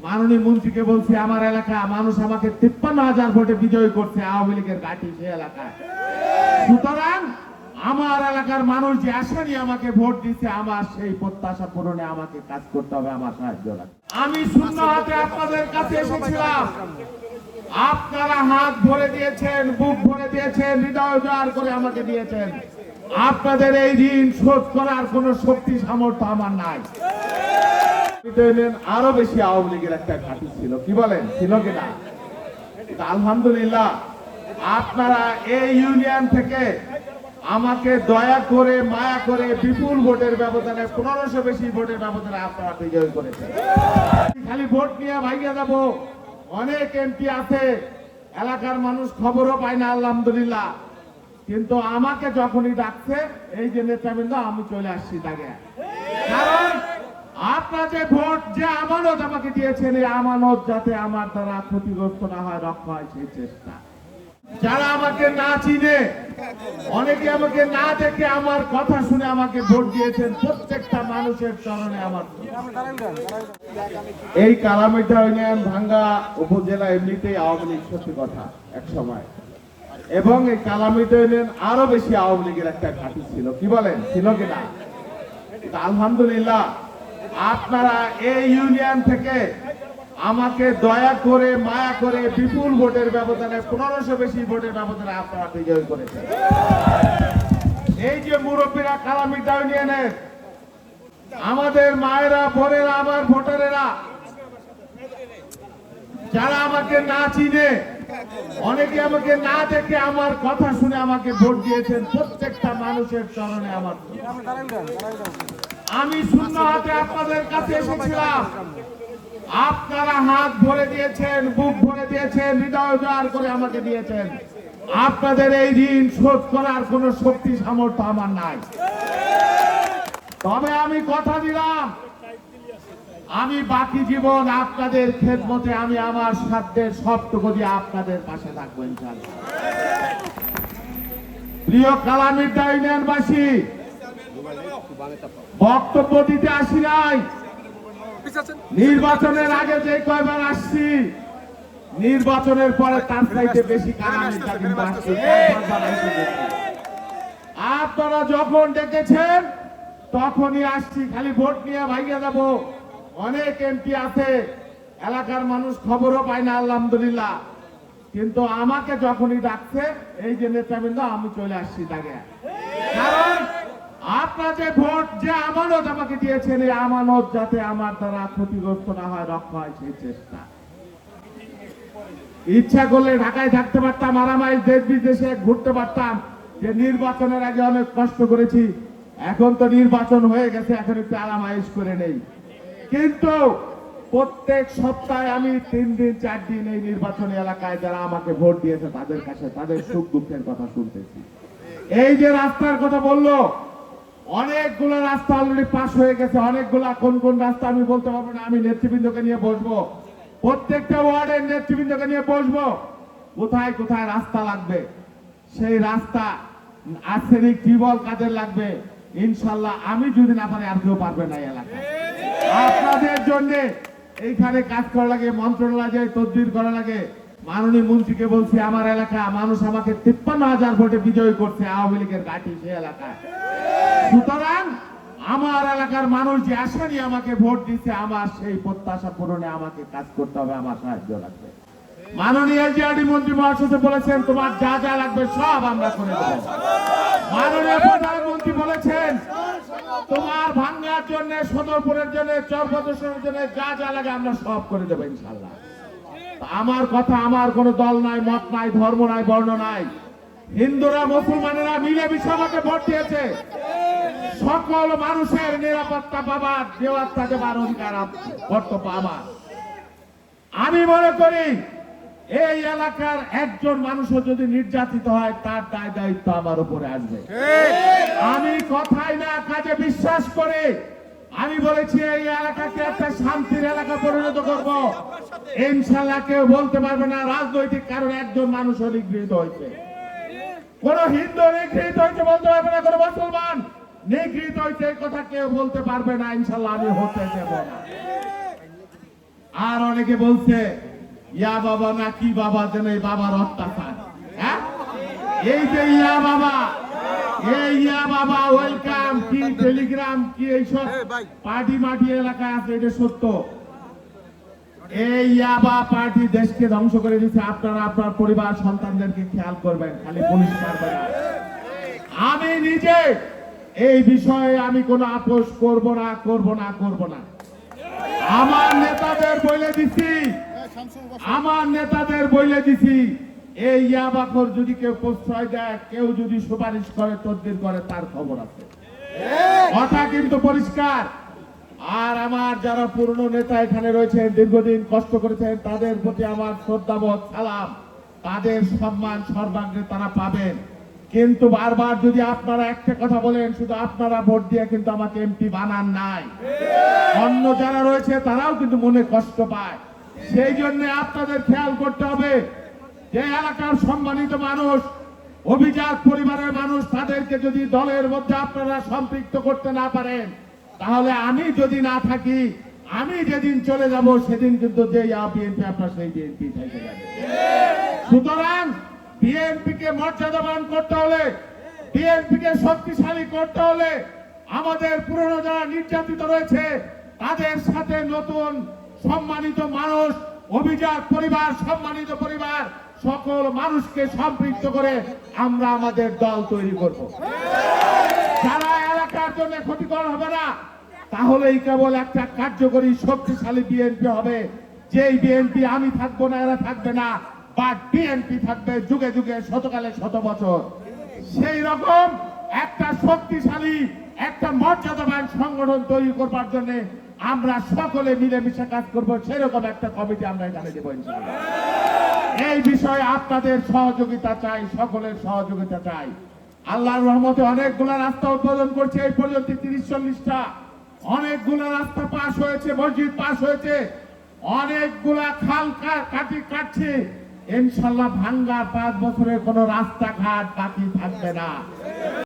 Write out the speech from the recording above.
মাননীয় মন্ত্রীকে বলছি আমার এলাকা মানুষ আমাকে 53,000 ভোটে বিজয়ী করছে আওয়ামী লীগের ঘাঁটি সে এলাকায়। সুতরাং আমার এলাকার মানুষ যে আশানি আমাকে ভোট দিচ্ছে আমার সেই প্রত্যাশা পূরণে আমাকে কাজ করতে হবে, আমার সাহায্য লাগবে। আমি শূন্য হাতে আপনাদের কাছে এসেছিলাম, আপনারা হাত ভরে দিয়েছেন, বুক ভরে দিয়েছেন, হৃদয় উজাড় করে আমাকে দিয়েছেন। আপনাদের এই ঋণ শোধ করার কোন শক্তি সামর্থ্য আমার নাই। আরো বেশি আওয়ামী লীগের একটা ঘাঁটি ছিল, কি বলেন, ছিল কিনা? আলহামদুলিল্লাহ আপনারা এই ইউনিয়ন থেকে আমাকে দয়া করে মায়া করে বিপুল ভোটের ব্যবধানে 1500 বেশি ভোটের ব্যবধানে আপনারা বিজয় করেছেন। খালি ভোট নিয়ে ভাইয়া যাব, অনেক এমপি আছে, এলাকার মানুষ খবরও পায় না আলহামদুলিল্লাহ, কিন্তু আমাকে যখনই ডাকছে এই যে নেতৃবৃন্দ আমি চলে আসছি তাকে। কারণ আপনারা যে ভোট যে আমানত আমাকে দিয়েছেন এই আমানত যাতে আমার দ্বারা ক্ষতিগ্রস্ত না হয়, রক্ষা হয় সেই চেষ্টা। যারা আমাকে না চিনে, অনেকে আমাকে না দেখে আমার কথা শুনে আমাকে ভোট দিয়েছেন, প্রত্যেকটা মানুষের চরণে আমার। এই কালামিটা ইউনিয়ন ভাঙ্গা উপজেলা এমনিতেই আওয়ামী লীগ সত্যি কথা এক সময়, এবং এই কালামিটা ইউনিয়ন আরো বেশি আওয়ামী লীগের একটা ঘাঁটি ছিল, কি বলেন, ছিল কিনা? আলহামদুলিল্লাহ আপনারা এই ইউনিয়ন থেকে আমাকে দয়া করে মায়া করে বিপুল ভোটের ব্যবধানে 1500 বেশি ভোটের ব্যবধানে আপনারা বিজয় করেছেন। এই যে মুরব্বীরা কালামিটা ইউনিয়নের, আমাদের মায়েরা বোনেরা আমার ভোটারেরা, যারা আমাকে না চিনে, অনেকে আমাকে না দেখে আমার কথা শুনে আমাকে ভোট দিয়েছেন, প্রত্যেকটা মানুষের চরণে আমার। আমি শূন্য হাতে আপনাদের কাছে এসেছিলাম, আপনারা হাত ভরে দিয়েছেন, বুক ভরে দিয়েছেন, হৃদয় উজাড় করে আমাকে দিয়েছেন। আপনাদের এই ঋণ শোধ করার কোন শক্তি সামর্থ্য আমার নাই। তবে আমি কথা দিলাম, আমি বাকি জীবন আপনাদের খেদমতে আমি আমার সাধ্যের সবটুকু দিয়ে আপনাদের পাশে থাকবো ইনশাআল্লাহ। প্রিয় কালামিটা ইউনিয়নবাসী, বক্তব্য দিতে আসি নাই, নির্বাচনের আগে যে কয়বার আসছি, নির্বাচনের পরে তার চাইতে বেশি কালামিটা কিন্তু আসছে। আপনারা যখন ডেকেছেন তখনই আসছি, খালি ভোট নিয়ে ভাইয়া যাব, অনেক এমপি আছে, এলাকার মানুষ খবরও পায় না আলহামদুলিল্লাহ, কিন্তু আমাকে যখনই ডাকছে এই যে নেতৃবৃন্দ আমি চলে আসছি তাকে। কারণ আপনারা যে ভোট যে আমানত আমাকে দিয়েছেন এই আমানত যাতে আমার দ্বারা ক্ষতিগ্রস্ত না হয়, রক্ষা হয় সেই চেষ্টা। ইচ্ছা করলে ঢাকায় থাকতে পারতাম, আরামাইশ দেশ বিদেশে ঘুরতে পারতাম, যে নির্বাচনের আগে অনেক কষ্ট করেছি, এখন তো নির্বাচন হয়ে গেছে, এখন একটু আরামাইশ করে নেই। কিন্তু প্রত্যেক সপ্তাহে আমি 3 দিন 4 দিন এই নির্বাচনী এলাকায় যারা আমাকে ভোট দিয়েছে তাদের কাছে তাদের সুখ দুঃখের কথা শুনতেছি। এই যে রাস্তার কথা বললো, অনেকগুলো রাস্তা অলরেডি পাস হয়ে গেছে, অনেকগুলা কোন কোন রাস্তা আমি বলতে পারবো না, আমি নেতৃবৃন্দকে নিয়ে বসবো, প্রত্যেকটা ওয়ার্ডের নেতৃবৃন্দকে নিয়ে বসবো, কোথায় কোথায় রাস্তা লাগবে, সেই রাস্তা আর্সেনিক টিউবওয়েল কাদের লাগবে, ইনশাল্লাহ আমি যদি না পারি আর কেউ পারবে না এই এলাকায়। আপনাদের জন্য এইখানে কাজ করা লাগে, মন্ত্রণালয়ে তদবির করা লাগে। মাননীয় মন্ত্রীকে বলছি আমার এলাকা মানুষ আমাকে 53,000 ভোটে বিজয়ী করছে আওয়ামী লীগের ঘাঁটি সে এলাকায়। সুতরাং আমার এলাকার মানুষ যে আশানি আমাকে ভোট দিচ্ছে আমার সেই প্রত্যাশা পূরণে আমাকে কাজ করতে হবে, আমার সাহায্য লাগবে। মাননীয় জিআরডি মন্ত্রী মহাশয় বলেছেন তোমার যা যা লাগবে সব আমরা করে দেব। মাননীয় প্রধানমন্ত্রী বলেছেন তোমার ভাঙ্গার জন্য, সদরপুরের জন্য, চর প্রদর্শনের জন্য যা যা লাগে আমরা সব করে দেবো ইনশাল্লাহ। আমার কথা, আমার কোন দল নাই, মত নাই, ধর্ম নাই, বর্ণ নাই, হিন্দুরা মুসলমানেরা মিলেমিশে আমাকে ভোট দিয়েছে। সকল মানুষের নিরাপত্তা পাবার, নিরাপত্তা দেবার অধিকার কর্তব্য আমার। আমি মনে করি এই এলাকার একজন মানুষও যদি নির্যাতিত হয় তার দায় দায়িত্ব আমার উপরে আসবে। আমি কথাই না কাজে বিশ্বাস করি। আমি বলেছি এই এলাকাকে একটা শান্তির এলাকা পরিণত করব, ইনশাআল্লাহ কেউ বলতে পারবে না রাজনৈতিক কারণে একজন মানুষও নিগৃহীত হয়েছে, কোন হিন্দু নিগৃহীত হয়েছে বলতে পারবে না, কোন মুসলমান নিগৃহীত হয়েছে এই কথা কেউ বলতে পারবে না, ইনশাআল্লাহ আমি হতে দেব না। আর অনেকে বলছে ইয়া বাবা না কি বাবা যেন এই বাবার অত্যাচার। হ্যাঁ, এই যে ইয়া বাবা, এই ইয়া বাবা ওয়েলকাম কি টেলিগ্রাম কি এইসব পার্টি মাটি এলাকায় আছে, এটা সত্য। এই ইয়াবা পার্টি দেশকে ধ্বংস করে দিচ্ছে। আপনারা আপনার পরিবার সন্তানদেরকে খেয়াল করবেন, খালি পরিষ্কার করা। আমি নিজে এই বিষয়ে আমি কোনো আপোষ করব না, করব না, করব না। আমার নেতাদের বলে দিছি, আমার নেতাদের বলে দিছি, এই ইয়াবাখর যদি কেউ প্রশ্রয় দেয়, কেউ যদি সুপারিশ করে, তদবির করে, তার খবর আছে। কথা কিন্তু পরিষ্কার। আর আমার যারা পুরনো নেতা এখানে রয়েছেন, দীর্ঘদিন কষ্ট করেছেন, তাদের প্রতি আমার শ্রদ্ধাবোধ, সালাম। তাদের সম্মান সর্বাগ্রে তারা পাবেন। কিন্তু বারবার যদি আপনারা একটা কথা বলেন, শুধু আপনারা ভোট দিয়ে কিন্তু আমাকে এমপি বানান নাই, অন্য যারা রয়েছে তারাও কিন্তু মনে কষ্ট পায়। সেই জন্য আপনাদের খেয়াল করতে হবে যে এলাকার সম্মানিত মানুষ, অভিজাত পরিবারের মানুষ, তাদেরকে যদি দলের মধ্যে আপনারা সম্পৃক্ত করতে না পারেন, তাহলে আমি যদি না থাকি, আমি যেদিন চলে যাব, সেদিন কিন্তু যে বিএনপি আপনার সেই বিএনপি থেকে যাবে। সুতরাং বিএনপি কে মর্যাদাবান করতে হলে, বিএনপি কে শক্তিশালী করতে হলে, আমাদের পুরনো যারা নির্যাতিত রয়েছে তাদের সাথে নতুন সম্মানিত মানুষ, অভিজাত পরিবার, সম্মানিত পরিবার, সকল মানুষকে সম্পৃক্ত করে আমরা আমাদের দল তৈরি করব। যারা এলাকার জন্য ক্ষতিকর হবে না, তাহলেই কেবল একটা কার্যকরী শক্তিশালী বিএনপি হবে। যেই বিএনপি আমি থাকবো না, এরা থাকবে না, বাট বিএনপি থাকবে যুগে যুগে, শতকালে শত বছর। সেই রকম একটা শক্তিশালী, একটা মর্যাদাবান সংগঠন তৈরি করবার জন্য আমরা সকলে মিলেমিশে কাজ করব। সেরকম একটা কমিটি আমরা এখানে দেবো ইনশাআল্লাহ। এই বিষয়ে আপনাদের সহযোগিতা চাই, সকলের সহযোগিতা চাই। আল্লাহর রহমতে অনেকগুলা রাস্তা উদ্বোধন করছে এই পর্যন্ত, 30-40টা। অনেকগুলা রাস্তা পাস হয়েছে, মসজিদ পাস হয়েছে, অনেকগুলা খাল কাটছে। ইনশাআল্লাহ ভাঙ্গা 5 বছরের কোন রাস্তাঘাট বাকি থাকবে না।